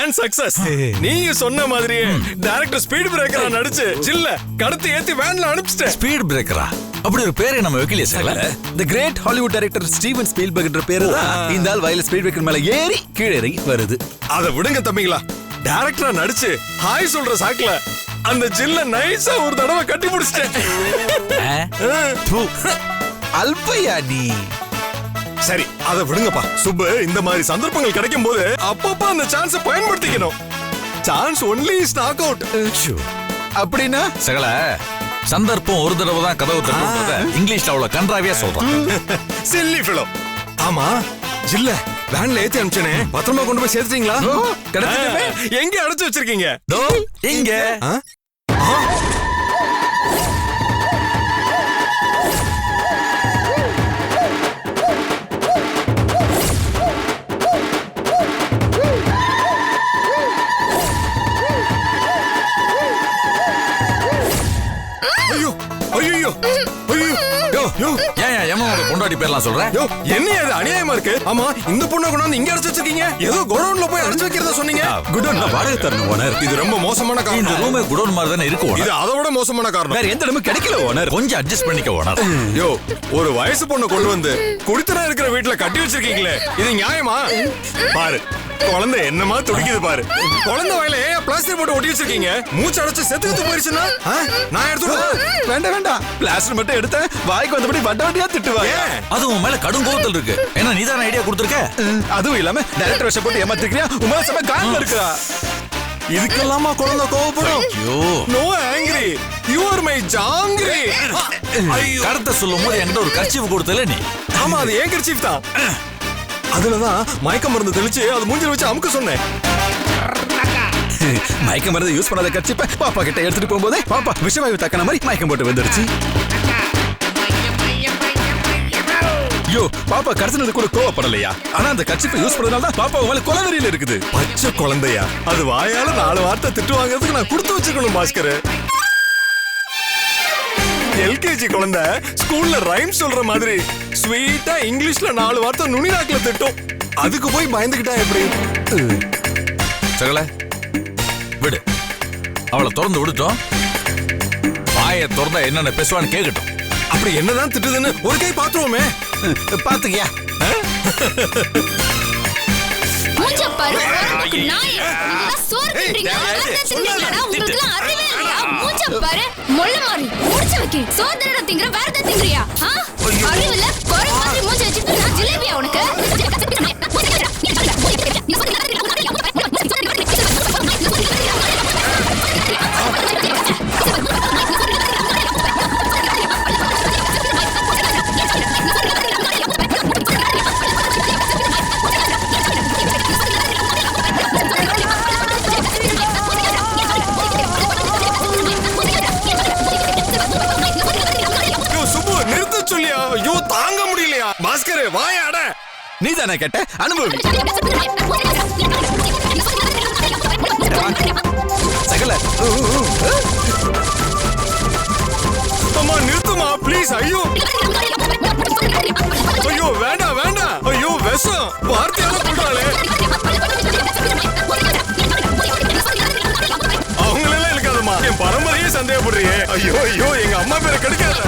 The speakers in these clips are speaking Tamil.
Plan success. நீங்க சொன்ன மாதிரியே டைரக்டர் ஸ்பீட் பிரேக்கரா நடிச்சு சில்ல கடத்தி ஏத்தி வேன்ல அனுப்பிச்சிட்டேன். ஸ்பீட் பிரேக்கரா? அப்படி ஒரு பேரை நம்ம வைக்கலையே சார். தி கிரேட் ஹாலிவுட் டைரக்டர் ஸ்டீவன் ஸ்பீல்பர்க்ன்ற பேரு தான் இந்த ஆள் வயல ஸ்பீட் பிரேக்கர் மேல ஏறி கீழே இறங்கி வருது. அத விடுங்க தம்பிங்களா. டைரக்டரா நடிச்சு ஹாய் சொல்ற சாக்குல அந்த ஜில்ல நைஸா ஒரு தடவை கட்டி பிடிச்சிட்டேன். அல்பையா நீ. சரி அத விடுங்கப்பா. சுப்பு, இந்த மாதிரி சந்தர்ப்பங்கள் கிடைக்கும் போது அப்பப்ப அந்த சான்ஸை பயன்படுத்திக்கணும். Chance only is knock out. அப்படின்னா சகல சந்தர்ப்பம் ஒரு தடவை தான் கதவு தட்டுறத இங்கிலீஷ்ல அவ்வளவு கன்றாவியா சொல்றான். Chilli fellow. ஆமா ஜில்ல வேன்ல ஏத்தி அனுப்பிச்சனே பத்திரமா கொண்டு போய் சேர்த்துட்டீங்களா? எங்க அடைச்சு வச்சிருக்கீங்க? எங்க? ஐயோ ஐயோ ஐயோ யோ பொண்டாடி பேர்லாம் சொல்றேன். என்ன இது அநியாயமா இருக்கு? ஆமா இந்த பொண்ணை கொண்டாந்து இங்க அடைச்சு வச்சிருக்கீங்க. ஏதோ குடோன்ல போய் அடைச்சு வைக்கிறதா சொன்னீங்க. குடோன்ல வாடகை தரணும் ஓனர். இது ரொம்ப மோசமான காரணம். இந்த ரூமே குடோன் மாதிரி தானே இருக்கு ஓனர். இது அதை விட மோசமான காரணம். வேற எந்த இடமும் கிடைக்கல ஓனர். கொஞ்சம் அட்ஜஸ்ட் பண்ணிக்க ஓனர். யோ ஒரு வயசு பொண்ணை கொண்டு வந்து குடித்தனா இருக்கிற வீட்டுல கட்டி வச்சிருக்கீங்களே, இது நியாயமா? பாரு குழந்தை என்னமா துடிக்குது பாரு. குழந்தை வாயில ஏன் பிளாஸ்டிக் போட்டு ஒட்டி வச்சிருக்கீங்க? மூச்சு அடைச்சு செத்துக்கிட்டு போயிருச்சுன்னா நான் எடுத்துக்கிறேன். வேண்டாம் வேண்டாம், பிளாஸ்டர் மட்டும் எடுத்த வாய்க்கு வந்தபடி வட்ட வட்டியா திட்டுவாங்க. அது உன் மேல கடும் கோவத்தில் இருக்கு. ஏன்னா நீதான் ஐடியா கொடுத்திருக்க. அதுவும் இல்லாம டைரக்டர் விஷயம் போட்டு ஏமாத்திருக்கியா? உமா சபை காரணம் இருக்கா? இதுக்கெல்லாமா குழந்தை கோவப்படும்? No angry, you are my jangiri. கருத்தை சொல்லும் போது என்கிட்ட ஒரு கர்ச்சீஃப் கொடுத்தல நீ. ஆமா அது ஏன் கர்ச்சீஃப் தான். அதுலதான் மயக்க மருந்து தெளிச்சு அது மூஞ்சில வச்சு அமுக்க சொன்னேன். மயக்க மருந்து யூஸ் பண்ணாத கர்ச்சீப்ப பாப்பா கிட்ட எடுத்துட்டு போகும்போது பாப்பா விஷவாயு தக்கன மாதிரி மயக்கம் போட்டு வந்துருச்சு. ஐயோ பாப்பா கடைசினது கூட கோவப்படலையா? ஆனா அந்த கர்ச்சீப்பை யூஸ் பண்ணதுனால தான் பாப்பா மேல கொலவெறியில இருக்குது. பச்சை குழந்தையா? அது வாயால 4 வார்த்தை திட்டு வாங்குறதுக்கு நான் கொடுத்து வச்சுக்கணும் பாஸ்கர். எல்கேஜி குழந்தை ஸ்கூல்ல ரைம் சொல்ற மாதிரி ஸ்வீட்டா இங்கிலீஷ்ல 4 வார்த்தை நுனி நாக்குல திட்டும். அதுக்கு போய் பயந்துகிட்டா எப்படி? சகல விடு, அவளை திறந்து விடுட்டோம். வாயை திறந்தா என்னென்ன பேசுவான்னு கேட்கட்டும். அப்படி என்னதான் திட்டுதுன்னு ஒரு கை பாத்துருவோமே. பாத்துக்கியா? தாங்க முடியலையா பாஸ்கர்? வாயாட நீ தானே கேட்ட அனுபவி. சகல அம்மா நிறுத்துமா ப்ளீஸ். ஐயோ ஐயோ வேண்டாம் வேண்டாம். ஐயோ விஷம் வார்த்தையால சொல்றாளே. அவங்களெல்லாம் இருக்காதம்மா, என் பரம்பரையே சந்தேகப்படுறியே. ஐயோ ஐயோ எங்க அம்மா பேரை கெடுக்காத.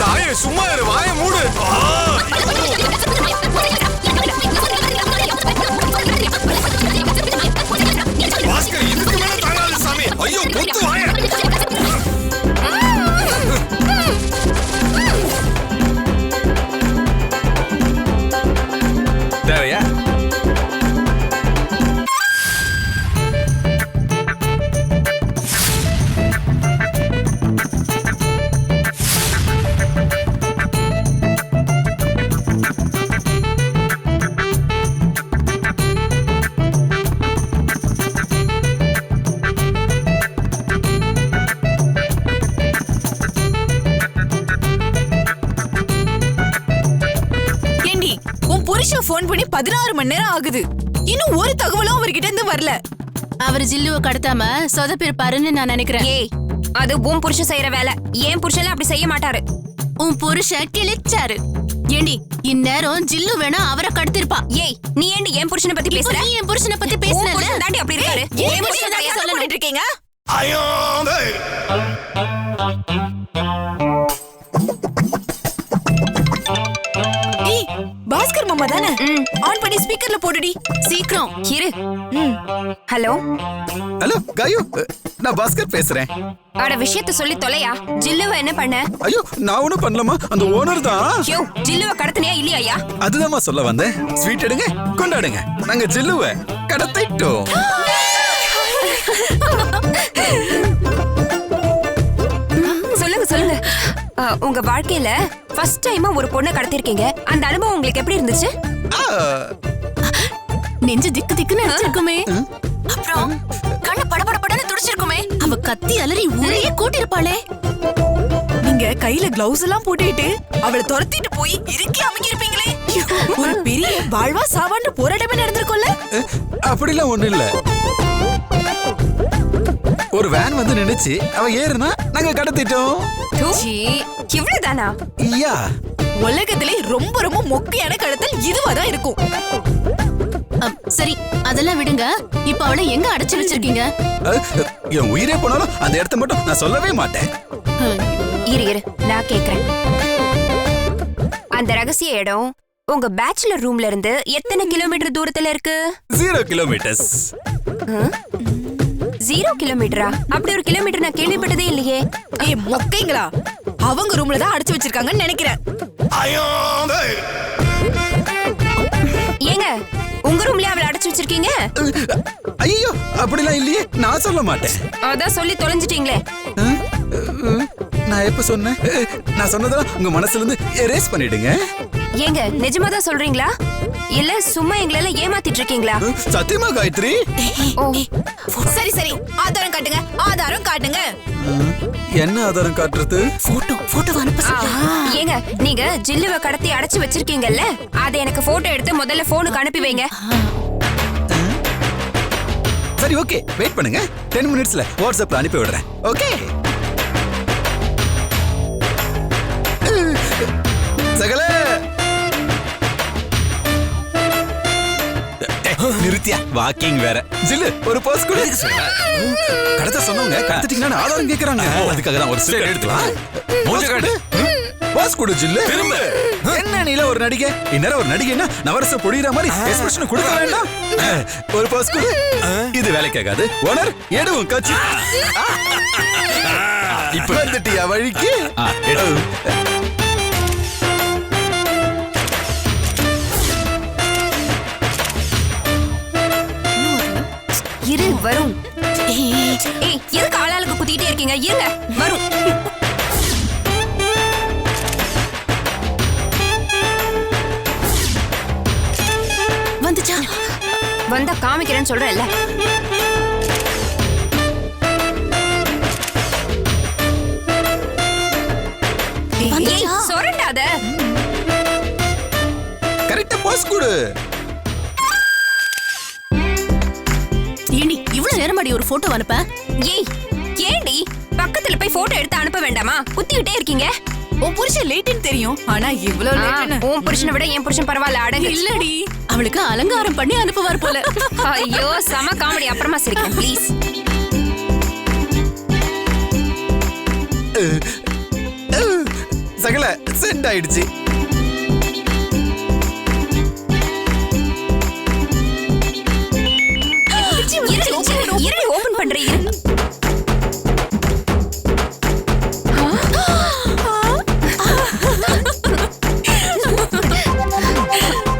தாயே சும்மா இரு, வாயை மூடு. பாஸ்கர் இதுக்கு மேல தாங்காது சாமி. ஐயோ பொத்து வாய. தேவையா? போன் பண்ணி 16 மணி நேரம் ஆகுது. இன்னும் ஒரு தகவலும் அவர்கிட்ட இருந்து வரல. அவர் ஜில்லுவை கடத்தாம சொதப்பிருப்பாருன்னு நான் நினைக்கிறேன். ஏய், அது உன் புருஷன் செய்யற வேலை. ஏன் புருஷன் அப்படி செய்ய மாட்டாரு. உன் புருஷன் கிழிச்சாரு. ஏண்டி இந்நேரம் ஜில்லு வேணா அவரை கடத்திருப்பா. ஏய் நீ ஏண்டி என் புருஷனை பத்தி இப்போ பேசுற? நீ என் புருஷனை பத்தி உன் பேசுனல. புருஷன் தாண்டி அப்படி இருக்காரு. ஏய், என் புருஷன் புருஷன் தாண்டி தான் சொல்லணும். சொல்லிட்டு இருக்கீங்க. ஏய் பாஸ்கர் மாமா தானே? ஆன் பண்ணி ஸ்பீக்கர்ல போடுடி. சீக்கிரம். இரு. ஹலோ. ஹலோ காயு, நான் பாஸ்கர் பேசுறேன். அட விஷயத்தை சொல்லி தொலையா. ஜில்லுவ என்ன பண்ண? ஐயோ நான் ஒண்ணும் பண்ணலமா, அந்த ஓனர் தான். யோ ஜில்லுவ கடத்தினியா இல்லையா? அதுதாம்மா சொல்ல வந்தேன். ஸ்வீட் எடுங்க, கொண்டாடுங்க. நாங்க ஜில்லுவ கடத்திட்டோம். சொல்லுங்க சொல்லுங்க. உங்க வாழ்க்கையில ஃபர்ஸ்ட் டைமா ஒரு பொண்ணை கடத்திருக்கீங்க. அந்த அனுபவம் உங்களுக்கு எப்படி இருந்துச்சு? ஆ, நெஞ்சு திக்கு திக்குன்னு அடிச்சிருக்குமே. அப்புறம் கண்ணு படபடபடன்னு துடிச்சிருக்குமே. அவ கத்தி அலறி ஊரையே கூட்டிருப்பாளே. நீங்க கையில கிளவுஸ் எல்லாம் போட்டுட்டு அவளை துரத்திட்டு போய் இறுக்கி அமைக்கிருப்பீங்களே. ஒரு பெரிய வாழ்வா சாவான்னு போராட்டமே நடந்திருக்கும்ல. அப்படிலாம் ஒண்ணு இல்ல. ஒரு வேன் வந்து நினைச்சு அவ ஏறுனா நாங்க கடத்திட்டோம். சீ, இவ்வளவுதானா? ஐயா, உலகத்திலே ரொம்ப ரொம்ப மொக்கையான கடத்தல் இதுவாதான் இருக்கும். சரி அதெல்லாம் விடுங்க. இப்ப அவளை எங்க அடைச்சு வச்சிருக்கீங்க? என் உயிரே போனாலும் அந்த இடத்த மட்டும் நான் சொல்லவே மாட்டேன். இரு இரு நான் கேக்குறேன். அந்த ரகசிய இடம் உங்க பேச்சுலர் ரூம்ல இருந்து எத்தனை கிலோமீட்டர் தூரத்துல இருக்கு? 0 கிலோமீட்டர்ஸ். 0 கிலோமீட்டரா? அப்படி ஒரு கிலோமீட்டர் நான் கேள்விப்பட்டதே இல்லையே. ஏய் மொக்கைங்களா, அவங்க ரூம்ல தான் அடைச்சு வச்சிருக்காங்கன்னு நினைக்கிறேன். ஏங்க உங்க ரூம்லயே அவளை அடைச்சு வச்சிருக்கீங்க? ஐயோ அப்படிலாம் இல்லையே, நான் சொல்ல மாட்டேன். அதான் சொல்லி தொலைஞ்சிட்டீங்களே. நான் எப்ப சொன்னேன்? நான் சொன்னதெல்லாம் உங்க மனசுல இருந்து எரேஸ் பண்ணிடுங்க. ஏங்க நிஜமாதான் சொல்றீங்களா இல்ல சும்மா எங்களெல்லாம் ஏமாத்திட்டு இருக்கீங்களா? சத்தியமா காயத்ரி. ஓ சரி சரி, ஆதாரம் காட்டுங்க, ஆதாரம் காட்டுங்க. என்ன ஆதாரம் காட்டுறது? போட்டோ அனுப்ப சொல்லு. ஏங்க நீங்க ஜில்லுவ கடத்தி அடைச்சு வச்சிருக்கீங்கல்ல, அதை எனக்கு போட்டோ எடுத்து முதல்ல போனுக்கு அனுப்பி வைங்க. சரி ஓகே, வெயிட் பண்ணுங்க. 10 மினிட்ஸ்ல வாட்ஸ்அப்ல அனுப்பி விடுறேன். ஓகே சகல நிறுத்தியா, வாக்கிங் வேற. ஜில்லு ஒரு போஸ் கொடு. கடத்த சொன்னவங்க கடத்திட்டீங்கன்னா ஆதாரம் கேக்குறாங்க. அதுக்காக தான் ஒரு ஸ்டிக்கர் எடுத்துக்கலாம். மூஞ்ச காட்டு. போஸ் கொடு ஜில்லு. திரும்ப. என்ன நீல ஒரு நடிகை, இன்னொரு ஒரு நடிகைன்னா நவரச பொடிகிற மாதிரி எக்ஸ்பிரஷன் கொடுக்க வேண்டாம். ஒரு போஸ் கொடு. இது வேலைக்காகாது. ஓனர் எடுவும் கட்சி. இப்ப வந்துட்டியா வழிக்கு? இரு வரும். ஏய் எதுக்கு ஆளாளுக்கு குத்திக்கிட்டே இருக்கீங்க? இருங்க வரும். வந்துச்சா? வந்தா காமிக்கிறேன்னு சொல்றேன்ல. ஏய் சொரண்டாத. கரெக்டா போஸ் கொடு. ஏண்டி இவ்வளவு நேரமாடி ஒரு போட்டோ அனுப்ப? ஏய் ஏண்டி பக்கத்துல போய் போட்டோ எடுத்து அனுப்ப வேண்டாமா? குத்திக்கிட்டே இருக்கீங்க. உன் புருஷன் லேட்டுன்னு தெரியும், ஆனா இவ்வளவு லேட்டுன்னு. உன் புருஷனை விட என் புருஷன் பரவாயில்ல. அடங்கு. இல்லடி, அவளுக்கு அலங்காரம் பண்ணி அனுப்புவார் போல. ஐயோ செம காமெடி. அப்புறமா சிரிக்கிறேன் ப்ளீஸ். சகல சென்ட் ஆயிடுச்சு. இரு ஓபன் பண்றேன்.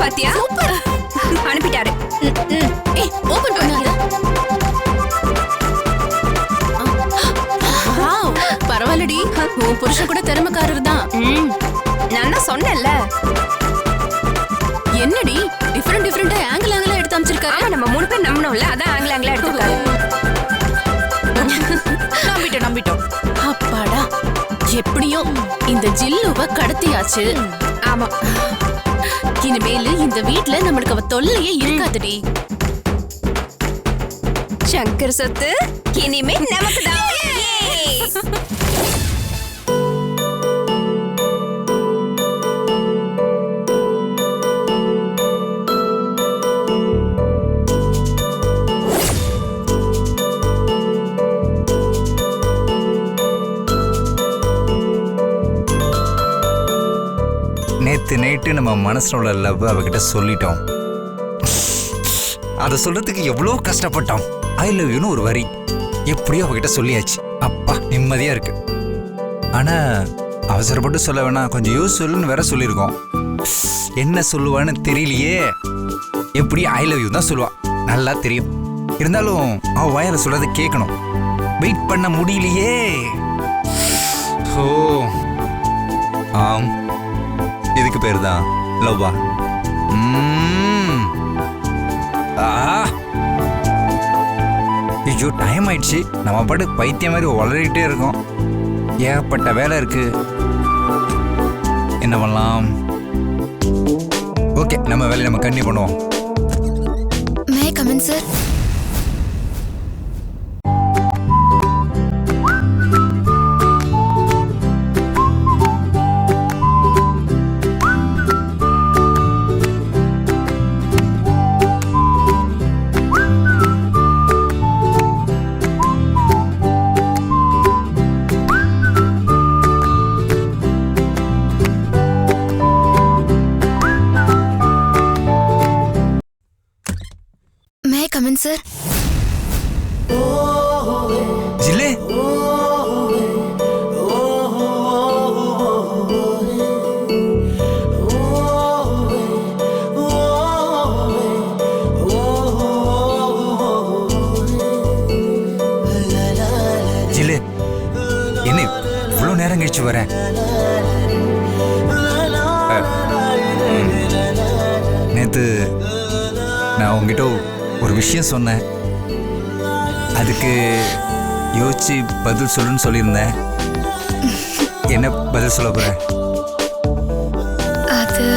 பாத்தியா அனுப்பிட்டாரு. ஏய் ஓபன் பண்ணாத. வாவ் பரவாயில்லடி, உன் புருஷன் கூட திறமைக்காரர் தான். நான் தான் சொன்னேன்ல. என்னடி டிஃபரெண்டா ஆங்கிள் எடுத்து அமைச்சிருக்காரு. ஆமா நம்ம 3 பேர் நம்பணும்ல, அதான் ஆங்கிள் எடுத்துருக்காரு. நம்பிட்டோம். அப்பாடா, எப்படியோ இந்த ஜில்லுவ கடத்தியாச்சு. ஆமா இனிமேலு இந்த வீட்ல நம்மளுக்கு அவ தொல்லையே இருக்காதுடி. சங்கர் சொத்து இனிமே நமக்கு தான். நேத்து நைட்டு நம்ம மனசுல உள்ள லவ் அவகிட்ட சொல்லிட்டோம். அதை சொல்றதுக்கு எவ்வளோ கஷ்டப்பட்டோம். ஐ லவ் யூன்னு ஒரு வரி எப்படியோ அவகிட்ட சொல்லியாச்சு. அப்பா நிம்மதியா இருக்கு. ஆனா அவசரப்பட்டு சொல்ல வேணாம், கொஞ்சம் யூஸ்ஃபுல்னு வேற சொல்லியிருக்கோம். என்ன சொல்லுவான்னு தெரியலையே. எப்படி ஐ லவ் யூ தான் சொல்லுவா, நல்லா தெரியும். இருந்தாலும் அவ வாயால சொல்றதை கேட்கணும். வெயிட் பண்ண முடியலையே. ஓ ஆம், இதுக்கு பேர் தான் லவ்வா. ஐயோ டைம் ஆயிடுச்சு. நம்ம பாட்டு பைத்தியம் மாதிரி வளரிட்டே இருக்கோம். ஏகப்பட்ட வேலை இருக்கு. என்ன பண்ணலாம்? ஓகே, நம்ம வேலையை நம்ம கண்டினியூ பண்ணுவோம். May come in sir? Sir ஜில்லே, ஜில்லே என்ன இவ்வளோ நேரம் கழிச்சு வரேன்? நேத்து நான் உங்ககிட்ட ஒரு விஷயம் சொன்னேன். அதுக்கு யோசிச்சு பதில் சொல்லுன்னு சொல்லியிருந்தேன். என்ன பதில் சொல்ல போற? அது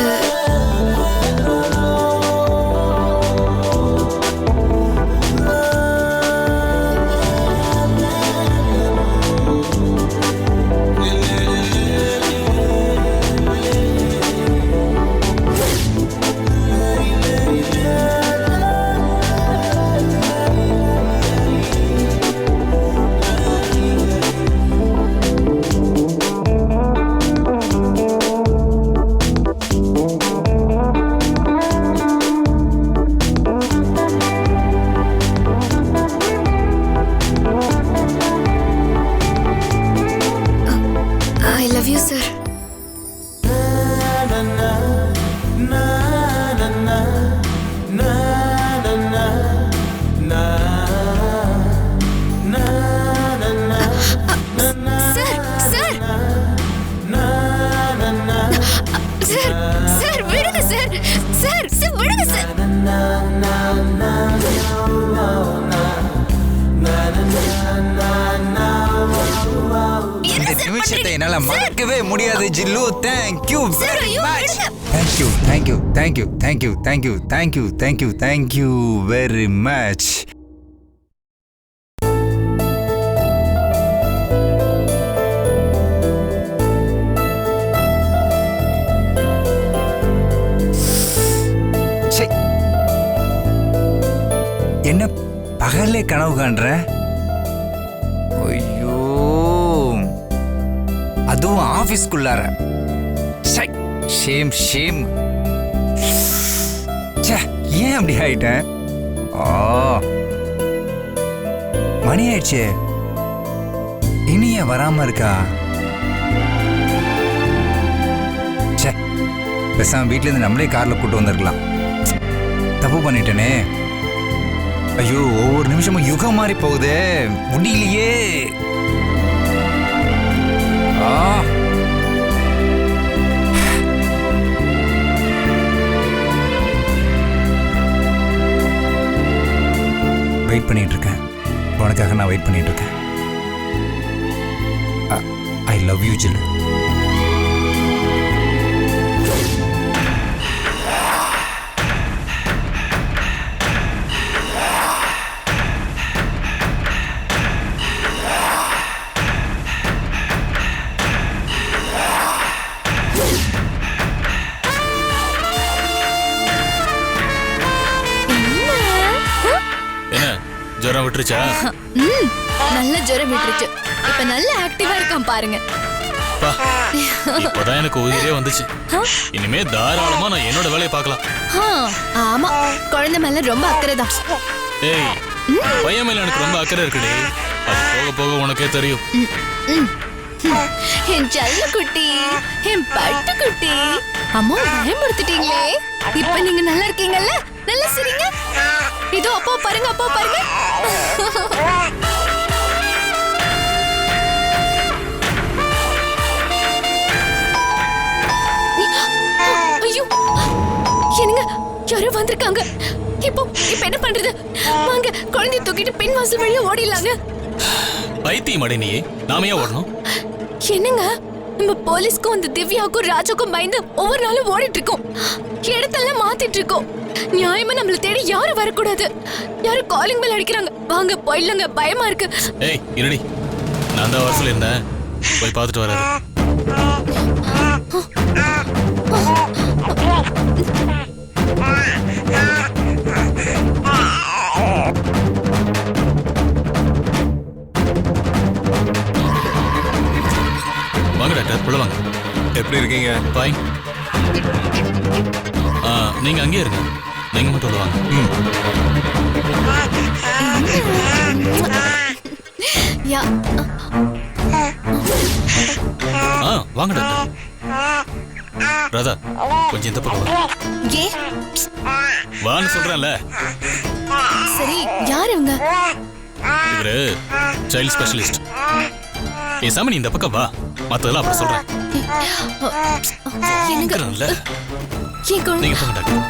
என்னால மறக்கவே முடியாது Jillu. Thank you very much. Thank you thank you thank you thank you thank you thank you thank you thank you very much. என்ன பகல்லே கனவு காண்ற? ஐயோ, அதுவும் ஆபீஸ்க்குள்ளார. Shame shame. ஏன் அப்படி ஆயிட்டேன்? மணி ஆயிடுச்சு, இனிய வராம இருக்கா? பேசாம வீட்டுல இருந்து நம்மளே கார்ல கூட்டு வந்திருக்கலாம். தப்பு பண்ணிட்டேனே. ஐயோ, ஒவ்வொரு நிமிஷமும் யுகம் மாறி போகுதே, முடியலையே. வெயிட் பண்ணிட்டு இருக்கேன். உனக்காக நான் வெயிட் பண்ணிட்டு இருக்கேன். ஐ லவ் யூ ஜில்லு. ஜுரம் விட்டுருச்சா? நல்ல ஜுரம் விட்டுருச்சு. இப்ப நல்ல ஆக்டிவா இருக்கான் பாருங்க. அப்பா இப்பதான் எனக்கு உயிரே வந்துச்சு. இனிமே தாராளமா நான் என்னோட வேலையை பார்க்கலாம். ஆமா, குழந்தை மேல ரொம்ப அக்கறை தான். ஏய், பையன் மேல எனக்கு ரொம்ப அக்கறை இருக்குடி. அது போக போக உனக்கே தெரியும். என் செல்ல குட்டி, என் பட்டு குட்டி, அம்மா பயன்படுத்திட்டீங்களே. இப்ப நீங்க நல்லா இருக்கீங்கல்ல? நல்லா சரிங்க. இதோ அப்பா பாருங்க, அப்பா பாருங்க. ஐயோ, என்னங்க யாரோ வந்திருக்காங்க. இப்போ என்ன பண்றது? வாங்க குழந்தைய தூக்கிட்டு பின் வாசல் வழியா ஓடிடலாங்க. பைத்தியம் அடி நீ, நாம ஏன் ஓடணும்? என்னங்க நம்ம போலீஸ்க்கும் அந்த திவ்யாவுக்கும் ராஜுக்கும் பயந்து ஒவ்வொரு நாளும் ஓடிட்டு இருக்கோம். இடத்தெல்லாம் மாத்திட்டு இருக்கோம். நியாயமா நம்மள தேடி யாரும் வரக்கூடாது. யாரும் காலிங் பெல் அடிக்கிறாங்க. வாங்க போயிடலாங்க, பயமா இருக்கு. ஏய் இருடி, நான் தான் வாசல் இருந்தேன், போய் பார்த்துட்டு வராரு. வாங்க டாக்டர், உள்ள வாங்க. எப்படி இருக்கீங்க? பாய். நீங்க அங்கேயே இருங்க, நீங்க மட்டும் உள்ள வாங்க. வாங்க டாக்டர். ராதா, கொஞ்சம் இந்த பக்கம் வா. ஏ வான்னு சொல்றேன்ல. சரி, யார் இவங்க? இவரு சைல்ட் ஸ்பெஷலிஸ்ட். பேசாம நீ இந்த பக்கம் வா, மத்ததெல்லாம் அப்புறம் சொல்றேன். என்னங்க ஏன் குழந்தை? நீங்க போங்க டாக்டர்.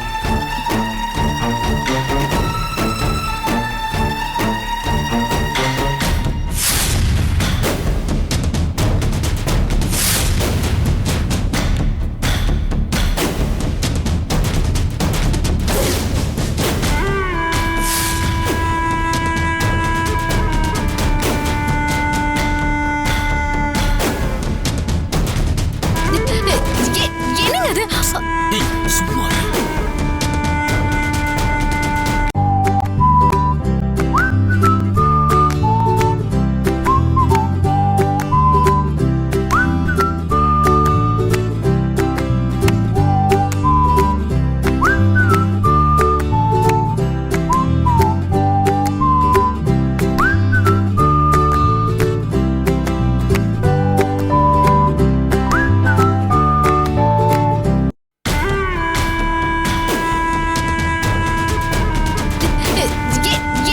என்னங்க அது? ஏய், சும்மா இரு.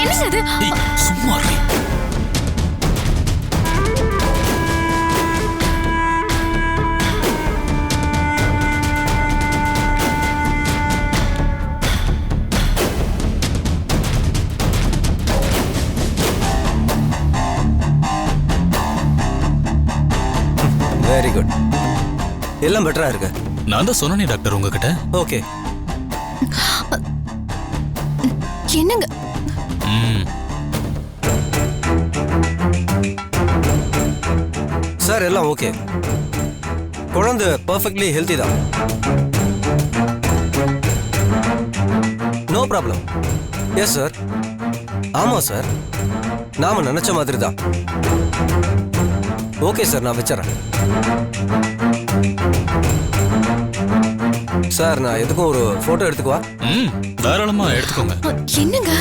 என்னங்க அது? ஏய், சும்மா இரு. வெரி குட், எல்லாம் பெட்டரா இருக்கு. நான் தான் சொன்னேனே டாக்டர் உங்ககிட்ட. ஓகே, என்னங்க சார் எல்லாம் ஓகே. குழந்தை பர்ஃபெக்ட்லி ஹெல்த்தி தான். No problem. Yes sir. ஆமா சார், நாம நினைச்ச மாதிரி தான். ஓகே சார், நான் வச்சிடறேன். சார், நான் எதுக்கும் ஒரு போட்டோ எடுத்துக்குவா? தாராளமா எடுத்துக்கோங்க. என்னங்க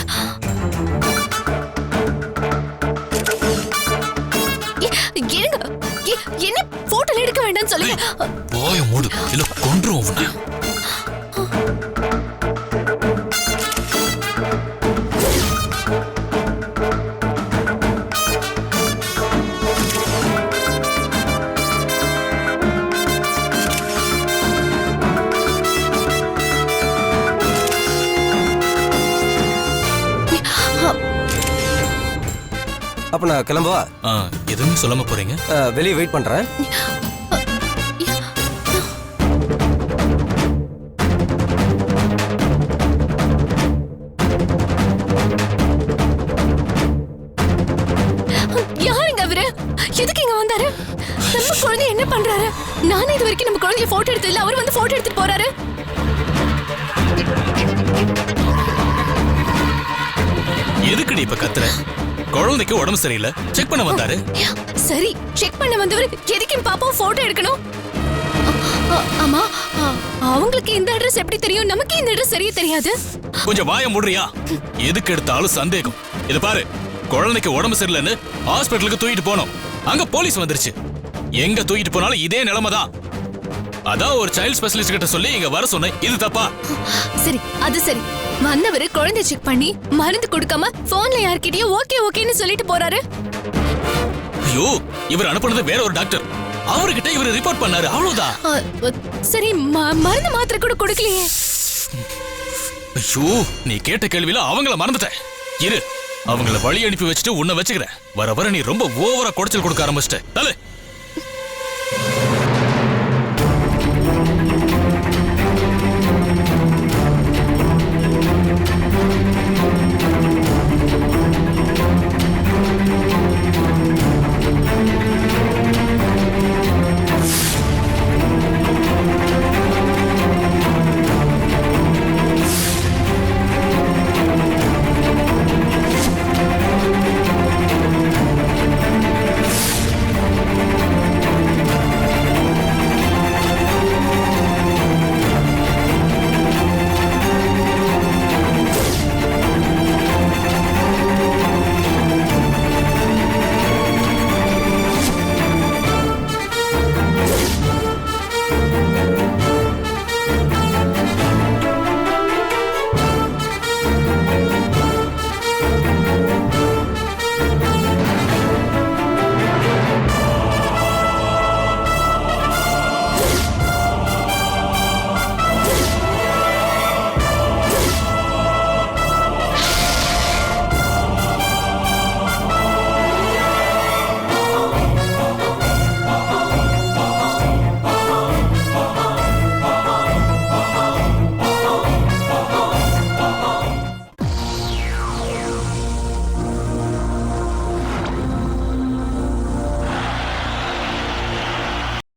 என்னங்க என்ன போட்டோ எடுக்க வேண்டாம்னு சொல்லுங்க. போய மூடு, இல்ல கொன்றுவோம் உன்னை. அப்ப நான் கிளம்பவா? எதுவுமே சொல்லாம போறீங்க? வெளியே வெயிட் பண்றேன். யாருங்க அவரு? எதுக்கு இங்க வந்தாரு? நம்ம குழந்தை என்ன பண்றாரு? நானே இது வரைக்கும் நம்ம குழந்தைய போட்டோ எடுத்து இல்ல, அவர் வந்து போட்டோ எடுத்துட்டு போறாரு. எதுக்குடி இப்ப கத்துற? குழந்தைக்கு உடம்பு சரியில்லை செக் பண்ண வந்தாரு. சரி, செக் பண்ண வந்தவர் எதுக்கு பாப்பா போட்டோ எடுக்கணும்? ஆமா, அவங்களுக்கு இந்த அட்ரஸ் எப்படி தெரியும்? நமக்கு இந்த அட்ரஸ் சரியா தெரியாது. கொஞ்சம் வாய மூடுறியா? எதுக்கு எடுத்தாலும் சந்தேகம். இது பாரு, குழந்தைக்கு உடம்பு சரியில்லைன்னு ஹாஸ்பிட்டலுக்கு தூக்கிட்டு போனோம். அங்க போலீஸ் வந்துருச்சு. எங்க தூக்கிட்டு போனாலும் இதே நிலைமைதான். அதான் ஒரு சைல்ட் ஸ்பெஷலிஸ்ட் கிட்ட சொல்லி இங்க வர சொன்னேன். இது தப்பா? சரி, அது சரி. வந்தவரு குழந்தை செக் பண்ணி மருந்து கொடுக்காம போன்ல யார்கிட்டயும் ஓகே ஓகேன்னு சொல்லிட்டு போறாரு. ஐயோ, இவர் அனுப்புனது வேற ஒரு டாக்டர். அவர்கிட்ட இவர் ரிப்போர்ட் பண்ணாரு, அவ்வளவுதான். சரி, மருந்து மாத்திரை கூட கொடுக்கலையே. ஐயோ, நீ கேட்ட கேள்வியில அவங்கள மறந்துட்டேன். இரு, அவங்கள வழி அனுப்பி வச்சுட்டு உன்னை வச்சுக்கிறேன். வர வர நீ ரொம்ப ஓவரா குடைச்சல் கொடுக்க ஆரம்பிச்சிட்ட.